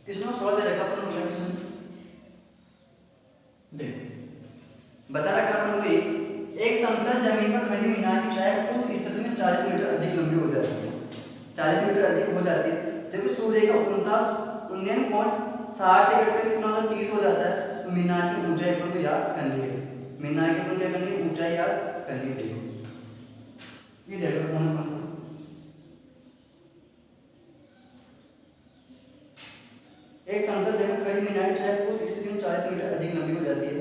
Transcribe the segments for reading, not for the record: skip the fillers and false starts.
किसने सॉल्व दे रखा अपन अगला क्वेश्चन देख बता रखा अपन को एक समतल जमीन पर खड़ी मीनार की ऊंचाई उस स्थिति में 40 मीटर अधिक लंबी हो जाती है, 40 मीटर अधिक हो जाती है जबकि सूर्य का उन्नयन कोण 60 से घटकर कितना होता है 30 हो जाता है। तो मीनार की ऊंचाई अपन को याद करनी है, मीनार की अपन क्या करनी है ऊंचाई याद करनी है। ये देखो अपन एक समतल जमीन खड़ी मीनार की ऊंचाई उस स्थिति में 40 मीटर अधिक लंबी हो जाती है,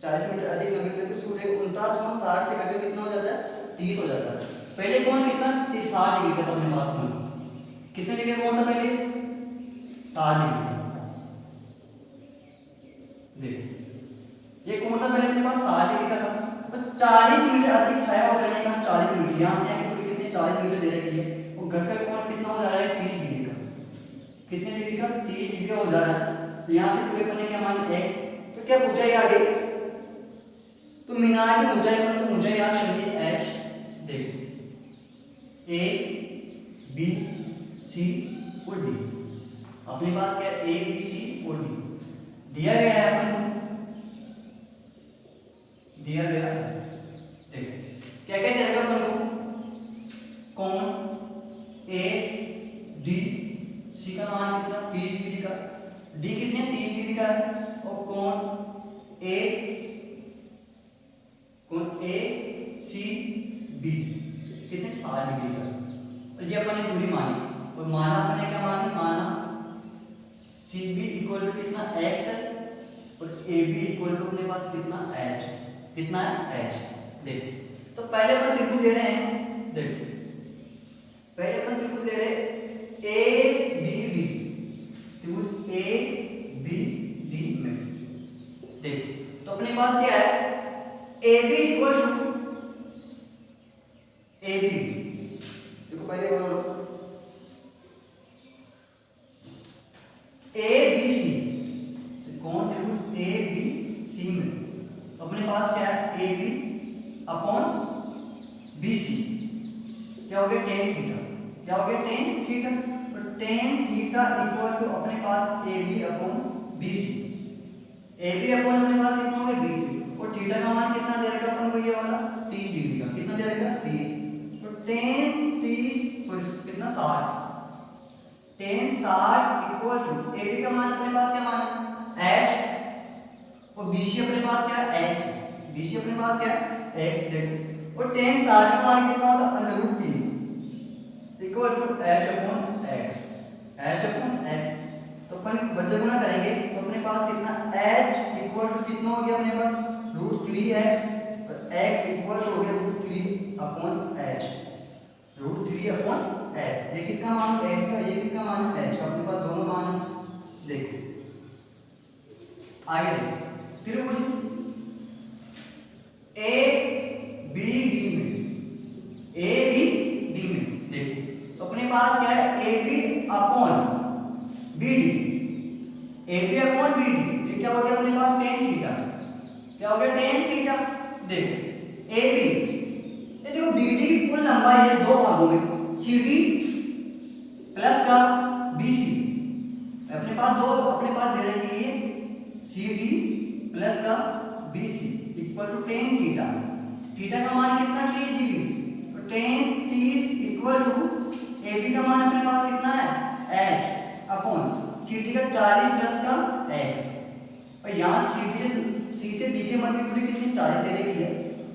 40 मीटर अधिक लंबी होती है। सूर्य 49.60 से घटकर कितना हो जाता है 30 हो जाता है। पहले कौन कितना 60 डिग्री का था अपने पास में, कितने डिग्री कौन था पहले 60 डिग्री। देख ये कौन था पहले अपने पास 60 डिग्री का था, तो 40 मीटर अधिक छाया हो जाने का 40 मीटर यहाँ से आगे तो कितने 40 मीटर दे रखी है वो घटकर कौन कितना हो जा रहा है 30 डिग्री का, कितने डिग्री का 30 डिग्री हो जा रहा है। तो यहाँ से पूरे पन्ने क्या मान x, तो क्या पूछा है आगे तो मीनार की ऊंचाई पर ऊंचाई याद करिए h। देख a b c और d अपने पास क्या a b c और d दिया गया है अपन को, दिया गया है। देख क्या क्या दे रखा अपन को कोण a d c का मान कितना 30 डिग्री का, d कितने 30 डिग्री का है और कोण a c b कितने 60 डिग्री का। और ये अपन ने पूरी मानी और माना अपन ने क्या मानी माना सी बी इक्वल टू कितना x है और ए बी इक्वल टू अपने पास कितना h, कितना है h। देख तो पहले अपन त्रिभुज ले रहे हैं, देख पहले अपन त्रिभुज ले रहे ए बी डी, त्रिभुज ए बी डी में। देख तो अपने पास क्या है A B equal to A B, देखो पहले बोलो ए बी सी, कौन त्रिभुज ए बी सी में अपने पास क्या है A B upon B C क्या हो गया tan थीटा, क्या हो गया tan थीटा। तो tan थीटा इक्वल टू अपने पास A B upon B C, A B upon अपने पास कितना हो गया बी सी और थीटा का मान कितना दे रखा अपन को ये वाला 30 डिग्री का, कितना दे रखा 30। तो tan 30 सॉरी कितना 60, tan 60 equal to A B का मान अपने पास क्या मान है h और बी सी अपने पास क्या है x, बी सी अपने पास क्या है x। देखो और tan 60 का मान कितना होता है √3 equal to h upon x, h upon x। तो अपन बच्चे गुणा करेंगे तो अपने पास कितना h इक्वल टू कितना हो गया अपने पास √3h और x इक्वल टू हो गया √3 अपॉन h, √3 अपॉन h। ये किसका मान है x का, ये किसका मान है h का, अपने पास दोनों मान है। देखो आगे देखो त्रिभुज ए बी डी में, ए बी डी में देखो तो अपने पास क्या है A B upon B D, A B upon B D ये क्या हो गया अपने पास tan थीटा, क्या हो गया tan थीटा। देखो ए बी ये देखो बी डी की कुल लंबाई है दो भागों में सी डी प्लस का बी सी, अपने पास दो अपने पास दे रखी है सी डी प्लस का B C equal to tan theta, theta का मान कितना 30 डिग्री तो tan 30 equal to A B का मान अपने पास कितना है h अपॉन सी डी का 40 प्लस का x और यहाँ सी से बी के मध्य दूरी कितनी 40 दे रखी है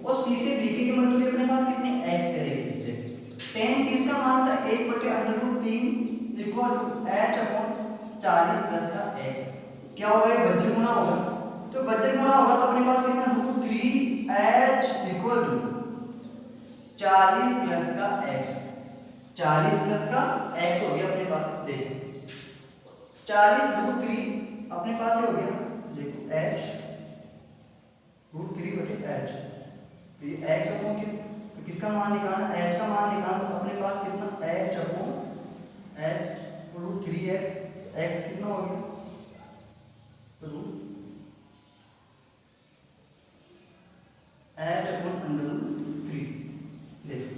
और सी से बी के मध्य दूरी अपने पास कितनी x दे रखी है। tan 30 का मान था 1/√3 equal to h upon 40 plus का x। क्या होगा ये वज्र गुणा होगा, तो वज्र गुणा होगा तो अपने पास कितना √3h इक्वल टू 40 प्लस का x, 40 प्लस का x हो गया अपने पास। देखो 40 √3 अपने पास ये हो गया, देखो h √3/h तो ये x अपॉन क्या तो किसका मान निकालना h का मान निकालना तो अपने पास कितना h upon h √3x x कितना हो गया तो h अपॉन √3। देखो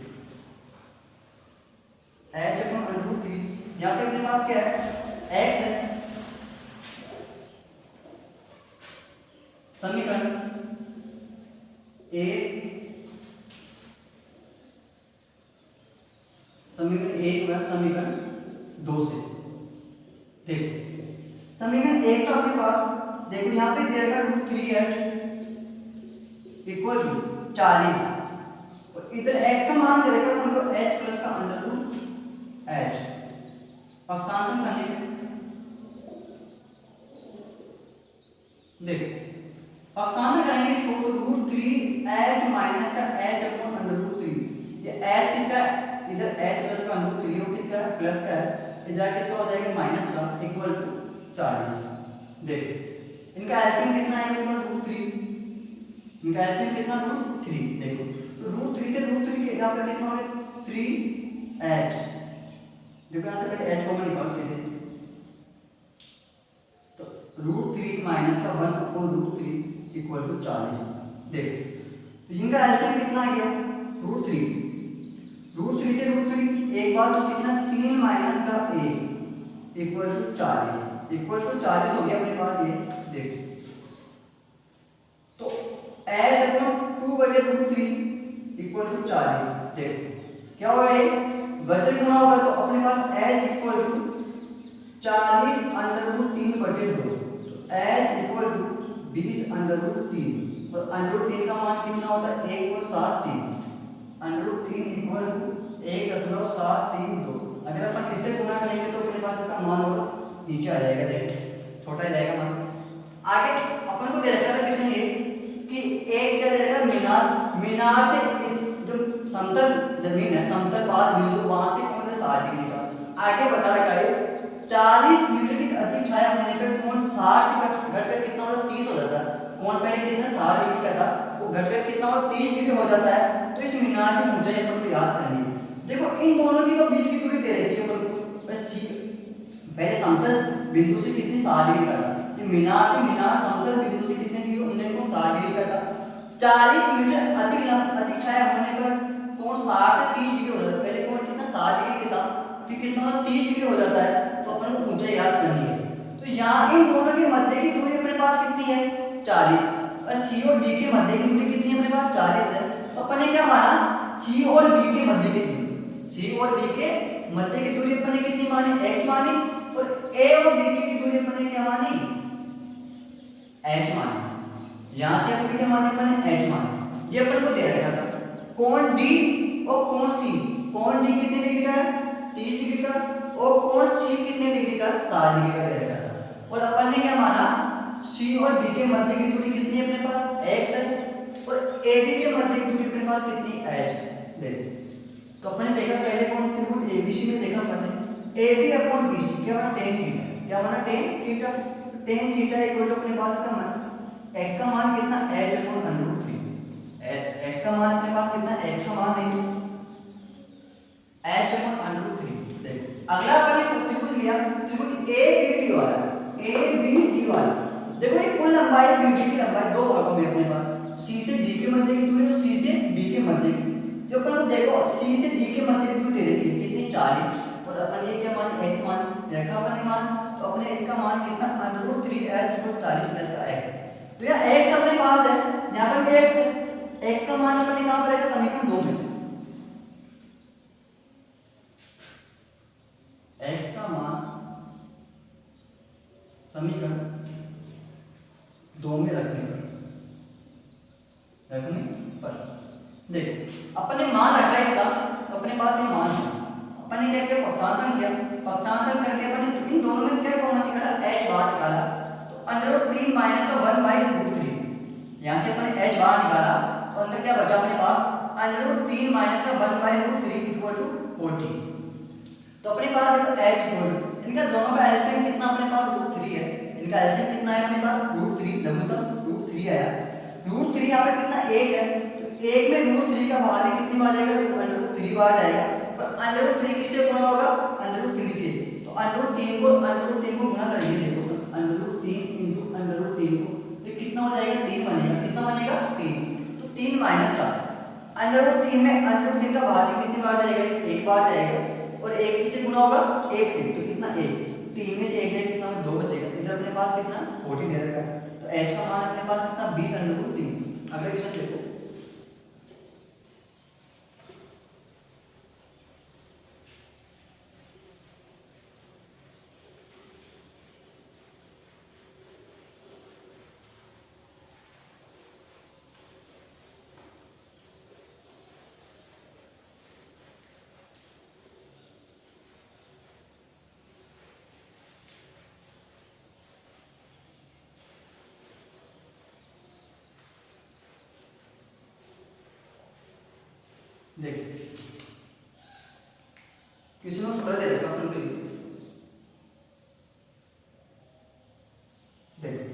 h अपॉन √3 यहाँ पे अपने पास क्या है x है एक समीकरण एक में समीकरण दो से देखो समीकरण एक का अपने पास देखो यहाँ पे देगा √3h इक्वल टू 40 और इधर h का मान दे रखा है उनको h प्लस का √h पक्षांतर करने देखो पक्षांतर करेंगे इसको तो √3h माइनस का h अपॉन √3 ये h किसका इधर h प्लस का √3 हो किसका प्लस का है इधर किसका हो जाएगा माइनस का इक्वल टू 40 देखो इनका एलसीएम कितना है मेरे पास √3 इनका एलसीएम कितना √3 देखो तो √3 से √3 के यहाँ पे कितना हो गया 3h देखो यहाँ से पहले h कॉमन निकाल सीधे तो √3 माइनस का 1 अपॉन √3 इक्वल टू 40 देखो तो इनका एलसीएम कितना आ गया √3 से √3 एक बार तो कितना 3 माइनस का a इक्वल टू 40 हो गया अपने पास ये देखो तो h अपॉन 2/√3 इक्वल टू 40 देखो क्या होगा ये वजन गुना होगा तो अपने पास h इक्वल टू 40 √3/2 तो h इक्वल टू 20 √3 और √3 का मान कितना होता है 1.73 √3 इक्वल टू 1.732 अगर अपन इससे गुना करेंगे तो अपने पास इसका मान होगा नीचे आ जाएगा देखो छोटा ही जाएगा मान आगे अपन को दे रखा था किसने ये कि एक क्या दे रखा मीनार से इस जो समतल जमीन है समतल पास बिंदु वहां से कोण है 60 डिग्री का आगे बता रखा है 40 मीटर की अधिक छाया होने पर कोण 60 से घटकर कितना होता है 30 हो जाता है कोण पहले कितना 60 डिग्री का था वो घटकर कितना होता 30 डिग्री हो जाता है तो इस मीनार की ऊंचाई अपन को याद करनी है देखो इन दोनों की तो बीच की दूरी दे रखी है अपन को बस पहले समतल बिंदु से कितनी 60 डिग्री का था ये मीनार समतल बिंदु से कितने डिग्री उन्हें कोण 60 डिग्री का था 40 मीटर अधिक छाया होने पर कोण 60 से 30 डिग्री हो जाता है पहले कोण कितना 60 डिग्री का था फिर कितना 30 डिग्री हो जाता है तो अपन को ऊंचाई याद करनी है तो यहाँ इन दोनों के मध्य की दूरी अपने पास कितनी है 40 और C और D के मध्य की दूरी कितनी है अपने पास 40 है तो अपन ने क्या माना C और B के मध्य की दूरी C और B के मध्य की दूरी अपन ने कितनी मानी x मानी और A और B की दूरी अपन ने क्या मानी h मानी यहां से दूरी क्या मानी अपन ने h मानी ये अपन को दे रखा था कोण D और कोण C कोण D कितने डिग्री का है 30 डिग्री का और कोण C कितने डिग्री का 60 डिग्री का दे रखा था और अपन ने क्या माना C और B के मध्य की दूरी कितनी है अपने पास x है और AB के मध्य की दूरी अपने पास कितनी h देखो तो अपने देखा पहले कौन त्रिभुज ABC में देखा अपने AB अपॉन BC क्या माना tan थीटा क्या माना tan थीटा इक्वल टू अपने पास का मान x का मान कितना h अपॉन √3 x का मान अपने पास कितना x का मान नहीं h अपॉन √3 देखो अगला अपने त्रिभुज लिया त्रिभुज ABD वाला देखो ये कुल लंबाई BD की लंबाई दो भागों में अपने पास C से D के मध्य की दूरी और C से B के मध्य की जो अपन को देखो C से D के मध्य की दूरी दे रखी है कितनी 40 और अपन ये क्या मान x मान रखा अपन ने मान तो अपने इसका मान कितना √3h को 40 प्लस का x तो यहां x अपने पास है यहां पर क्या x है x का मान अपन ने कहां पर रखा समीकरण 2 में x का मान समीकरण 2 में रखने पर देखो अपन ने मान रखा इसका तो अपने पास ये मान है अपन ने क्या किया पक्षांतर करके अपन ने इन दोनों में से क्या कॉमन निकाला h बाहर निकाला तो √3 माइनस का 1/√3 यहां से अपन ने h बाहर निकाला तो अंदर क्या बचा अपने पास √3 माइनस का 1/√3 इक्वल टू 40 तो अपने पास देखो h इक्वल इनका दोनों का एलसीएम कितना अपने पास √3 है इनका एलसीएम कितना है अपने पास √3 लघुत्तम √3 आया √3 यहां पे कितना 1 है तो 1 में √3 का भाग कितनी बार जाएगा √3 बार जाएगा और √3 किससे गुणा होगा √3 से तो √3 को गुणा करेंगे देखो √3 को तो कितना हो जाएगा 3 बनेगा कितना बनेगा 3 तो 3 माइनस का √3 में √3 का भाग कितनी बार जाएगा एक बार जाएगा और 1 किससे गुणा होगा 1 से तो कितना 1 3 में से 1 है कितना 2 बचेगा इधर अपने पास कितना 40 दे रखा है तो h का मान अपने पास कितना 20 √3 अगला क्वेश्चन देखो देखिए किसी ने सूत्र दे रखा फिर के लिए। देखिए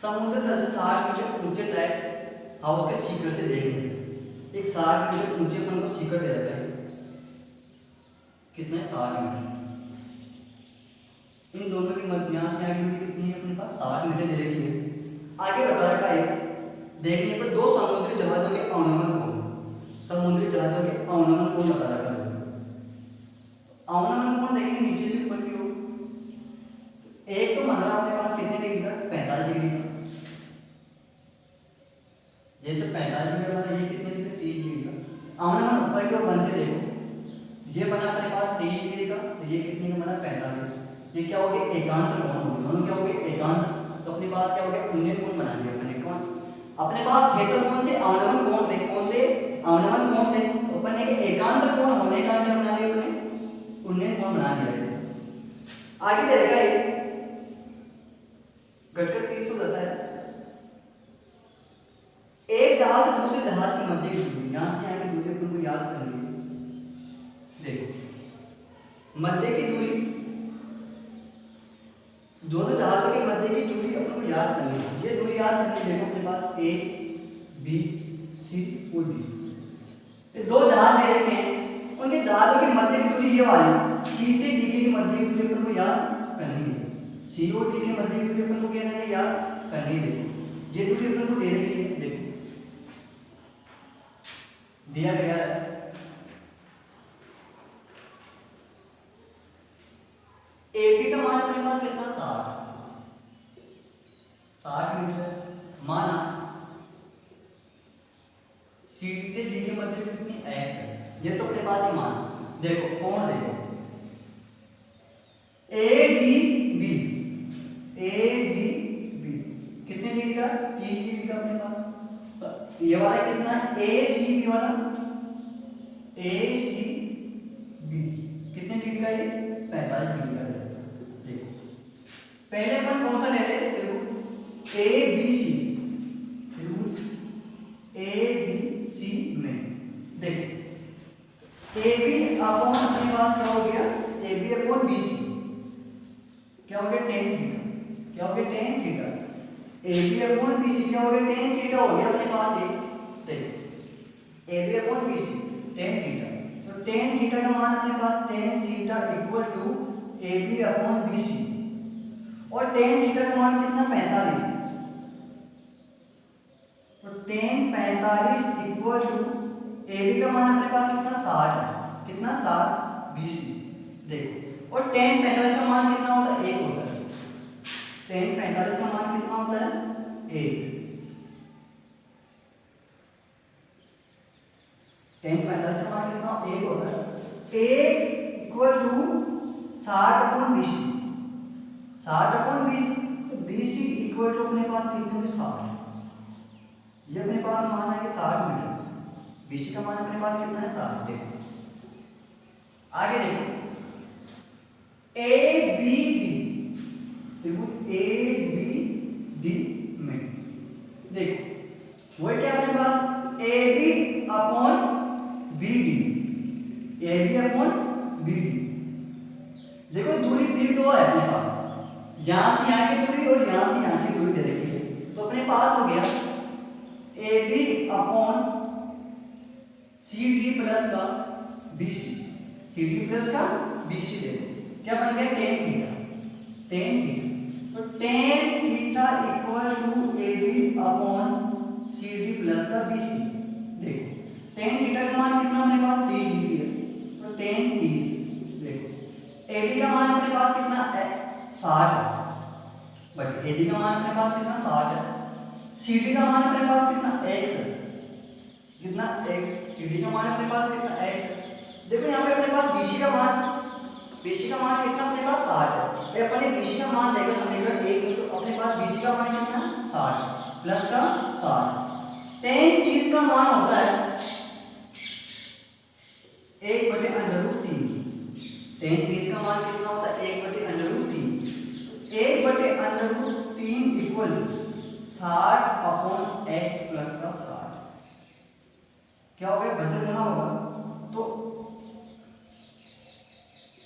समुद्र तल से 60 मीटर ऊंचे लाइट हाउस के शिखर से देखेंगे। एक 60 मीटर ऊंचे पर को शिखर दे रखा है, कितने 60 मीटर। इन दोनों की मध्य यहाँ से आगे दूरी कितनी है अपने पास 60 मीटर दे रखी है। आगे बता रखा है देखने पर दो समुद्री जहाजों के अवनमन कोण, समुद्री जहाजों के अवनमन कोण बता रखा है। अवनमन कोण देखेंगे नीचे से ऊपर की ओर, एक तो मान लो आपके पास कितने डिग्री का 45 डिग्री का, ये तो 45 डिग्री का, ये कितने डिग्री 30 डिग्री का। अवनमन ऊपर की ओर बनते देखो, ये बना अपने पास 30 डिग्री का, तो ये कितने का बना 45। ये क्या हो गया एकांत कोण हो गया, दोनों क्या हो गए एकांत। तो अपने पास क्या हो गया उन्नयन कोण बना दिया अपने कोण। अपने पास थे तो कौन से अवनमन कोण थे, कौन थे अवनमन कोण थे, अपन ने एकांत कोण होने का क्या बना लिया अपने उन्नयन कोण बना दिया। आगे दे रखा है घटकर 30 हो जाता है। एक जहाज से दूसरे जहाज की मध्य की दूरी, यहां से यहाँ की दूरी अपन को याद करनी है। देखो मध्य की दूरी, दोनों जहाजों के मध्य की दूरी अपन को याद करनी है। ये दूरी याद करनी है। देखो अपने पास ए बी सी और डी, ये दो जहाज दे रखे हैं, उनके जहाजों के मध्य की दूरी ये वाली सी से डी के मध्य की दूरी अपन को याद करनी है। सी और डी के मध्य की दूरी अपन को क्या करनी है याद करनी है। देखो ये दूरी अपन को दे रखी है, देखो दिया गया है AB का मान अपने पास कितना 60 मीटर माना। CD से D के मध्य कितनी x है, ये तो अपने पास ही मान। देखो कोण देखो ADB, ADB कितने डिग्री का 30 डिग्री का अपने पास। ये वाला कितना है ACB वाला, ACB कितने डिग्री का ये 45 डिग्री का। पहले अपन कौन सा ले रहे हैं त्रिभुज ABC, त्रिभुज ABC में देखो AB अपॉन अपने पास क्या हो गया AB अपॉन BC क्या हो गया tan थीटा, क्या हो गया tan theta. AB upon BC क्या हो गया tan थीटा हो गया अपने पास। ये देखो AB upon BC tan theta, तो tan थीटा का मान अपने पास tan theta equal to AB upon BC, और tan थीटा का मान कितना 45 है। तो tan 45 इक्वल टू AB का मान अपने पास कितना 60 है, कितना 60 BC। देखो और tan 45 का मान कितना होता है 1 होता है। tan 45 का मान कितना होता है 1। tan 45 का मान कितना 1 होता है। A equal to 60 upon BC, 60 upon 20, तो BC इक्वल टू अपने पास कितने होंगे 60। ये अपने पास मान है कि 60 मीटर, BC का मान अपने पास कितना है 60। देखो आगे देखो ABB, त्रिभुज ABD में देखो वो क्या अपने पास AB upon BD, AB upon BD। देखो दूरी फिर दो है अपने पास, यहां से यहां की दूरी और यहां से यहां की दूरी दे रखी है। तो अपने पास हो गया AB अपॉन CD प्लस का BC, CD प्लस का BC। देखो क्या बन गया tan थीटा, tan थीटा। तो tan theta equal to AB upon CD plus का BC। देखो tan थीटा का मान कितना अपने पास 30 डिग्री है, तो tan 30। देखो AB का मान अपने पास कितना 60 है, बट AB का मान अपने पास कितना 60 है। CD का मान अपने पास कितना x है, कितना x, CD का मान अपने पास कितना x है। देखो यहाँ पे अपने पास BC का मान कितना अपने पास 60 है। अपने BC का मान देगा समीकरण 1 में, तो अपने पास BC का मान कितना 60 प्लस का 60। tan 30 का मान होता है 1/√3। tan 30 का मान कितना होता है 1/√3। 1/√3 इक्वल 60 अपॉन x प्लस का 60। क्या हो गया, वज्र गुना होगा, तो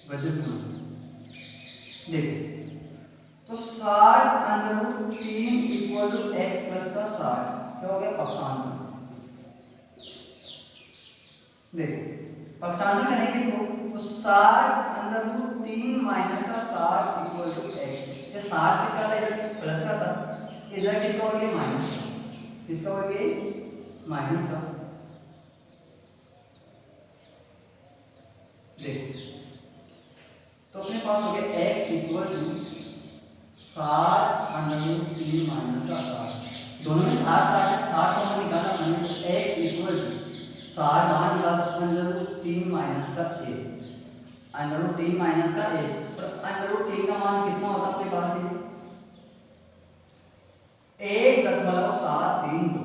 वज्र गुना देखो, तो 60√3 इक्वल टू एक्स प्लस का 60 क्या हो गया, पक्षांतर। देखो पक्षांतर करेंगे इसको, तो 60√3 माइनस का 60 इक्वल टू एक्स। ये 60 किसका था, इधर प्लस का था, इधर किसका हो गया, माइनस का, किसका हो गया, माइनस का। देखो तो अपने पास हो गया x इक्वल टू 60√3 माइनस का 60, दोनों में 60 को हम निकाला हमने, तो x इक्वल टू 60 बाहर निकाला, √3 माइनस का 1, √3 माइनस का 1, तो √3 का मान कितना होता अपने पास, 1.732,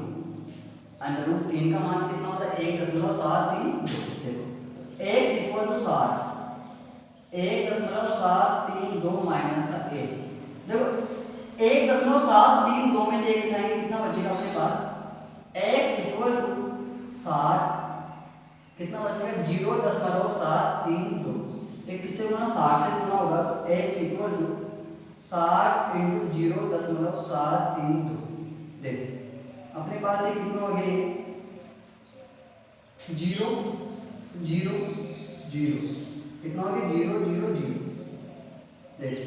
√3 का मान कितना होता है, 1.732। देखो x इक्वल टू 60, 1.732 माइनस का 1, देखो 1.732 में से 1 उठाएंगे कितना बचेगा अपने पास, x इक्वल टू 60 कितना बचेगा, 0.732, एक किससे गुना, 60 से गुना होगा, तो x इक्वल टू 60 इंटू 0.732। देखो अपने पास ये कितना हो गया, 0 0 0 कितना हो गया, 0 0 0। देखो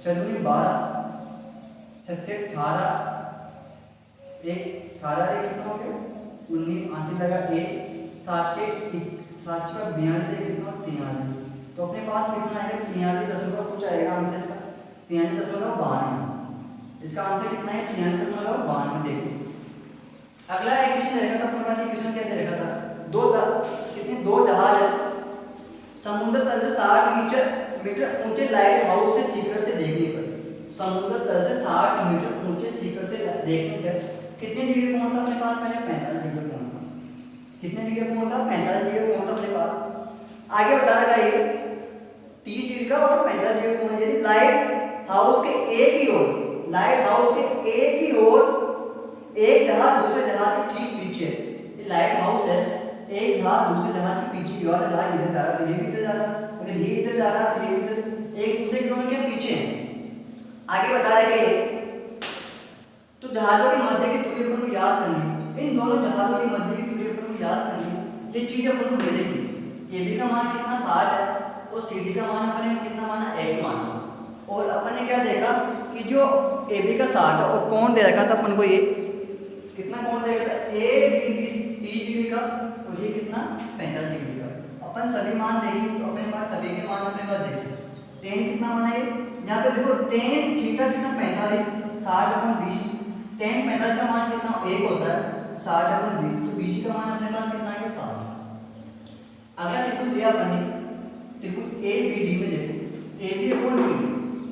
4 12 6 18 1 18 कितना हो गया, 19 80 लगा 1 7 के 7 का 42 कितना, 43। तो अपने पास कितना आएगा, 43 दशमलव कुछ आएगा आंसर इसका, 43.92। इसका आंसर कितना है, 43.92। देखो अगला एक क्वेश्चन रहेगा, तो अपने पास एक क्वेश्चन क्या दे रखा था, दो जहाज है, समुद्र तल से 60 मीटर ऊंचे लाइट हाउस से शिखर से देखने पर, समुद्र तल से 60 मीटर ऊंचे शिखर से देखने पर कितने डिग्री कोण था अपने पास, पहले 45 डिग्री कोण था, कितने डिग्री कोण था, 45 डिग्री कोण था अपने पास। आगे बता रहा है 30 डिग्री का और 45 डिग्री कोण, यदि लाइट हाउस के एक ही ओर, लाइट हाउस के एक ही ओर एक जहाज दूसरे जहाज के ठीक पीछे, ये लाइट हाउस है, एक जहाज दूसरे जहाज के पीछे, ये वाला जहाज इधर जा रहा है, तो ये भी इधर जा रहा है, अगर ये इधर जा रहा है तो ये इधर, एक दूसरे के दोनों के पीछे हैं। आगे बता रहा है कि तो जहाजों के मध्य की दूरी अपन को याद करनी, इन दोनों जहाजों की मध्य की दूरी अपन को याद करनी, ये चीज अपन को दे देगी, ए बी का मान कितना 60 है, और सी डी का मान अपन ने कितना माना, x माना, और अपन ने क्या देखा कि जो ए बी का 60 है और कोण दे रखा था अपन को, ये कितना कोण दे रखा था, ए बी 30 डिग्री का, और ये कितना 45 डिग्री का। अपन सभी मान देंगे तो अपने पास सभी के मान अपने पास देखें, tan कितना माना है, यहाँ पे देखो tan थीटा कितना 45, 60/20, tan 45 का मान कितना 1 होता है, 60/20, तो BC का मान अपने पास कितना है, 60। अगला त्रिभुज दिया अपन ने, त्रिभुज ABD में देखो, AB/BD,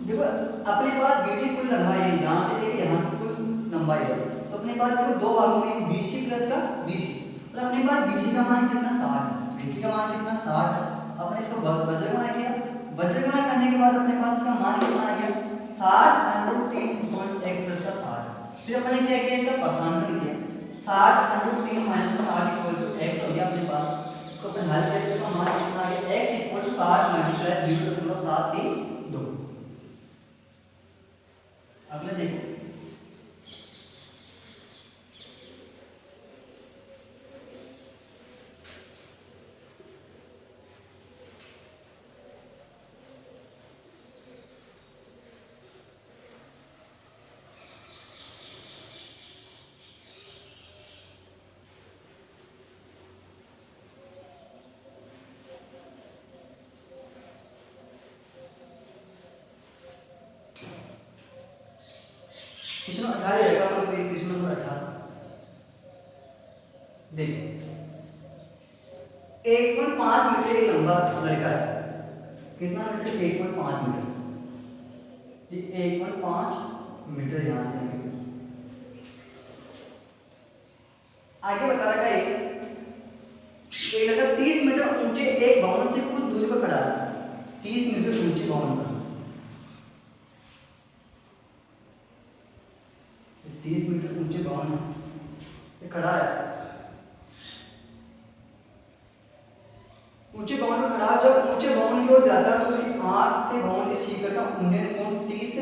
देखो अपने पास BD कुल लंबाई है, यहाँ से लेके यहाँ की कुल लंबाई है, तो अपने पास देखो दो भागों में BC प्लस का BC, और अपने पास BC का मान कितना 60 है, BC का मान कितना 60 है। अपने इसको वज्र गुणा किया, वज्र गुणा करने के बाद अपने पास इसका मान कितना आ गया, 60√3 इक्वल x प्लस का 60। फिर अपन ने क्या किया, इसका पक्षांतर किया, 60√3 माइनस 60 इक्वल टू x हो गया अपने पास, इसको अपन हल करके इसका मान कितना आ गया, x इक्वल टू 60 मल्टीप्लाई 0.732। अगला देखो, क्वेश्चन 18 रहेगा, अपन को क्वेश्चन नंबर 18 देखो, 1.5 मीटर एक लंबा लड़का है, कितना मीटर, 1.5 मीटर, ये 1.5 मीटर यहाँ से निकले। आगे बता रखा है एक लड़का 30 मीटर ऊंचे एक भवन से कुछ दूरी पर खड़ा है, 30 मीटर ऊंचे भवन पर, 30 मीटर ऊंचे भवन है, ये खड़ा है,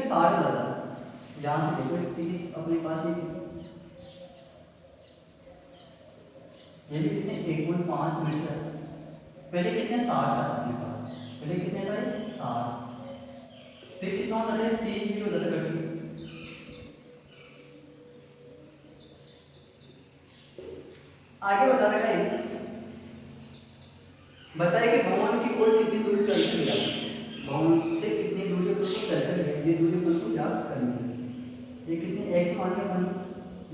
कितने 60 हो जाता है। यहाँ से देखो 30 अपने पास ये भी कितने 1.5 मीटर है। पहले कितने 60 था अपने पास, पहले कितने था 60, फिर कितना होता था 30 भी होता था कभी। आगे बता रहा है बताए कि भवन की ओर कितनी दूरी चलती है, भवन से कितनी दूरी पर चलकर है, ये दूरी पर को याद करनी है। ये कितनी x मान के बनी,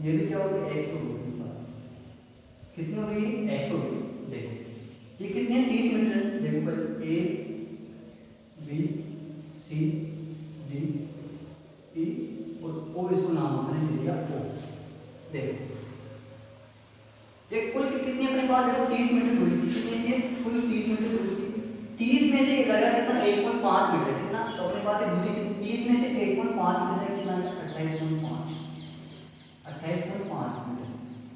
ये भी क्या होगी x होगी, कितनी होगी x होगी। देखो ये कितने 30 मीटर, देखो पर a b c d e और o, इसको नाम हमने दे दिया o। देखो ये कुल कितनी अपने पास देखो 30 मीटर दूरी थी, कितनी ये कुल 30 मीटर दूरी थी। 30 में से लगा कितना 1.5 मीटर, कितना तो अपने पास ये दूरी 30 में से 1.5 मीटर है, कितना 28.5 मीटर।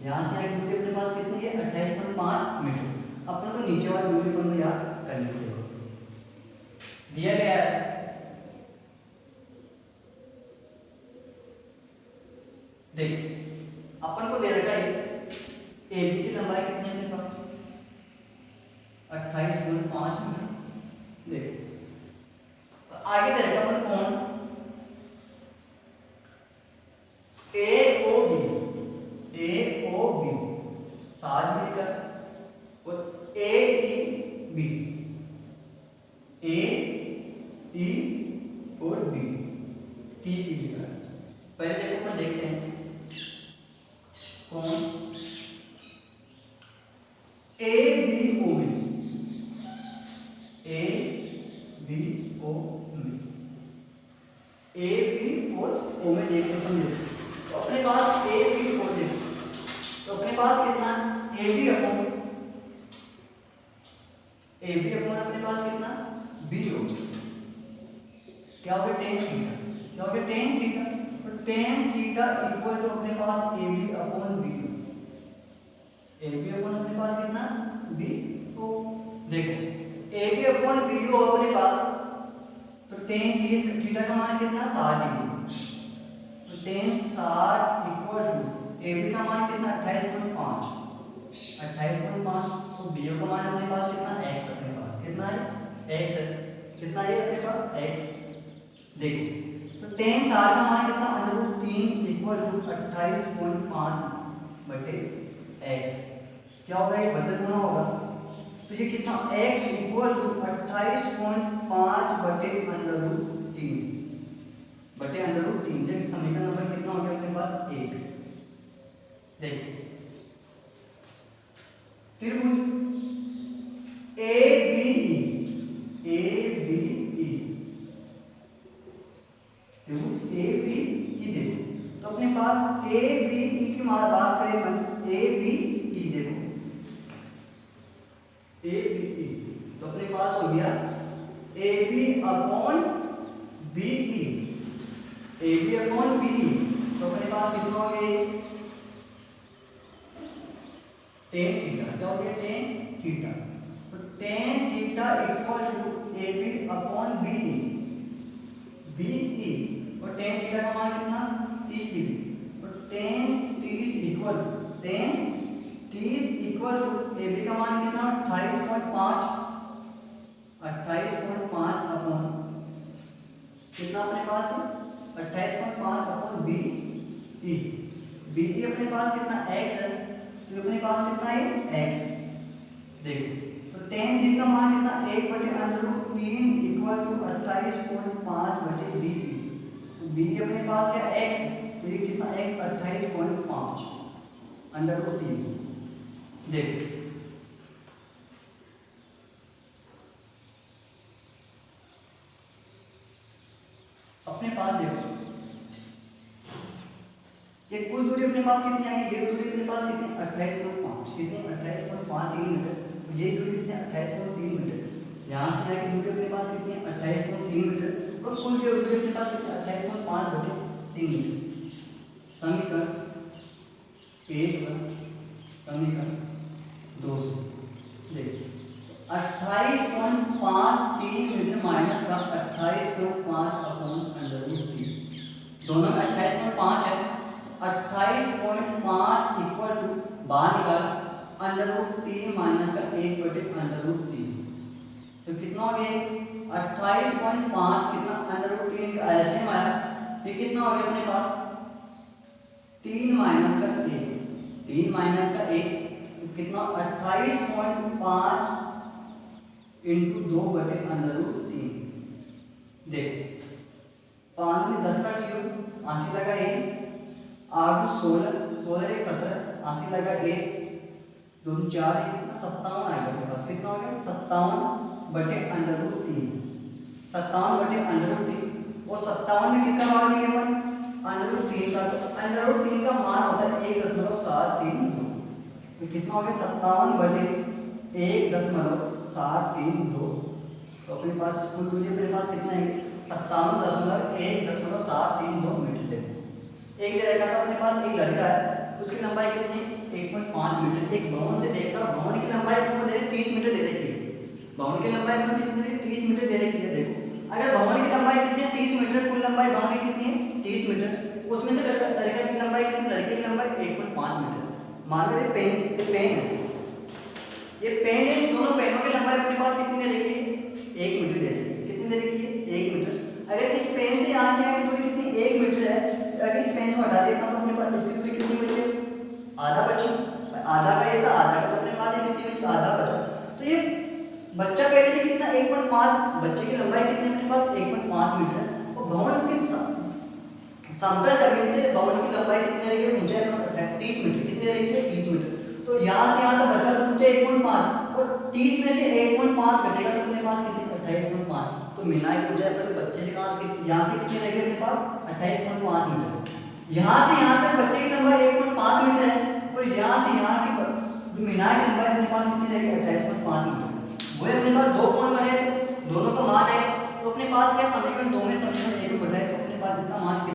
यहाँ से आगे दूरी अपने पास कितनी है 28.5 मीटर। अपन को नीचे वाली दूरी पर याद करनी है, दिया गया है। देखो अपन को दे रखा है AB की लंबाई कितनी है अपने पास 28.5 मीटर। देखो आगे दे रखा अपन कौन AOB 7 मीटर और AEB A E और B 3 मीटर। पहले देखो अपन देखते हैं कौन ABOB AB और O में देखते हैं। तो अपने पास AB और देखो तो अपने पास कितना AB अपॉन अपने पास कितना B होगा, क्या होगा tan थीटा, क्या होगा tan थीटा। तो tan थीटा इक्वल टू अपने पास AB upon B, AB upon अपने पास कितना B। तो देखो AB अपॉन B हो अपने पास, तो tan थीटा का मान कितना 60 डिग्री, तो tan 60 इक्वल टू AB का मान कितना 28.5, तो B का मान अपने पास कितना x अपने पास कितना है x है, कितना है अपने पास x। देखो तो tan 60 का मान कितना √3 इक्वल टू 28.5 बटे x, क्या होगा ये वजन गुना होगा। तो ये कितना x इक्वल टू 28.5 बटे √3 देख समीकरण नंबर कितना हो गया अपने पास 1। देखो त्रिभुज ABE त्रिभुज ABE देखो तो अपने पास ABE की बात करें अपन ABE देखो ABE तो अपने पास हो गया AB upon BE, AB upon BE तो अपने पास कितना हो गया tan थीटा, क्या हो गया tan थीटा। तो tan theta equal to AB upon BE और tan थीटा का मान कितना 30 डिग्री, तो tan 30 इक्वल टू AB का मान कितना 28.5 अपॉन कितना अपने पास 28.5 अपॉन BE अपने पास कितना x है, तो अपने पास कितना है x। देखो तो tan जिसका मान कितना 1/√3 इक्वल टू 28.5 बटे BE, तो BE अपने पास क्या x, तो ये कितना x 28.5 √3। देखो अपने पास देखो ये कुल दूरी अपने पास कितनी आएगी, ये दूरी अपने पास कितनी 28.5 कितनी 28.5 मीटर, तो ये दूरी कितनी 28.3 मीटर। यहाँ से आगे दूरी अपने पास कितनी 28.3 मीटर और कुल दूरी अपने पास कितनी 28.5 बटे 3 मीटर। समीकरण 1 समीकरण 2 से देखिए 28.53 मीटर माइनस का 28.5 अपॉन √3 दोनों में 28.5 है, 28.5 इक्वल टू बाहर निकाल √3 माइनस का 1/√3। तो कितना हो गया 28.5 कितना √3 का एलसीएम आया, ये कितना हो गया अपने पास 3 माइनस का 1, 3 माइनस का 1 तो कितना 28.5 इंटू 2/√3। देख 5 में 10 का 0, 80 लगा 1, 8 16, 16 एक 17, 80 लगा 1, 2 4 कितना 57 आएगा मेरे पास, कितना हो गया 57/√3, 57/√3। और 57 में किसका मान लेंगे अपन √3 का, तो √3 का मान होता है 1.732। तो कितना हो गया 57/1.732। तो अपने पास कुल दूरी अपने पास कितना है 57.1.732 मीटर। देखो एक लड़का था अपने पास, एक लड़का है, उसकी लंबाई कितनी 1.5 मीटर। एक भवन से देखता, भवन की लंबाई आपको दे 30 मीटर दे रखी है, भवन की लंबाई आपको कितनी दे 30 मीटर दे रखी है। देखो अगर भवन की लंबाई कितनी है 30 मीटर, कुल लंबाई भवन की कितनी है 30 मीटर, उसमें से लड़का की लंबाई कितनी, लड़के की लंबाई 1.5 मीटर। मान लो ये पेन है, ये पेन है, दोनों पेनों की लंबाई अपने पास कितनी दे रखी है 1 मीटर दे रखी है, कितनी दे रखी है 1 मीटर। अगर इस पेन से यहाँ से की दूरी कितनी 1 मीटर है, अगर इस पेन को हटा देता हूँ तो अपने पास इसकी दूरी कितनी बची है, आधा बची, आधा का ये था, आधा का तो अपने पास ये कितनी बची, आधा बचा। तो ये बच्चा पहले से कितना 1.5, बच्चे की लंबाई कितनी अपने पास 1.5 मीटर है। और भवन की समतल जमीन से भवन की लंबाई कितनी रही है मुझे 30 मीटर, कितनी रही है 30 मीटर। तो यहाँ से यहाँ तक बचा तो मुझे 1.5 और 30 में से 1.5 घटेगा तो अपने पास कितनी 28.5। तो मीनार की ऊंचाई अपने बच्चे से कहाँ से, यहाँ से कितनी रहेगी अपने पास 28.5 मीटर। यहाँ से यहाँ तक बच्चे की लंबाई 1.5 मीटर है और यहाँ से यहाँ की मीनार की लंबाई अपने पास कितनी रहेगी 28.5 मीटर। वो अपने पास दो कोण बने थे, दोनों का मान है, तो अपने पास क्या समीकरण 2 में समीकरण 1 को घटाए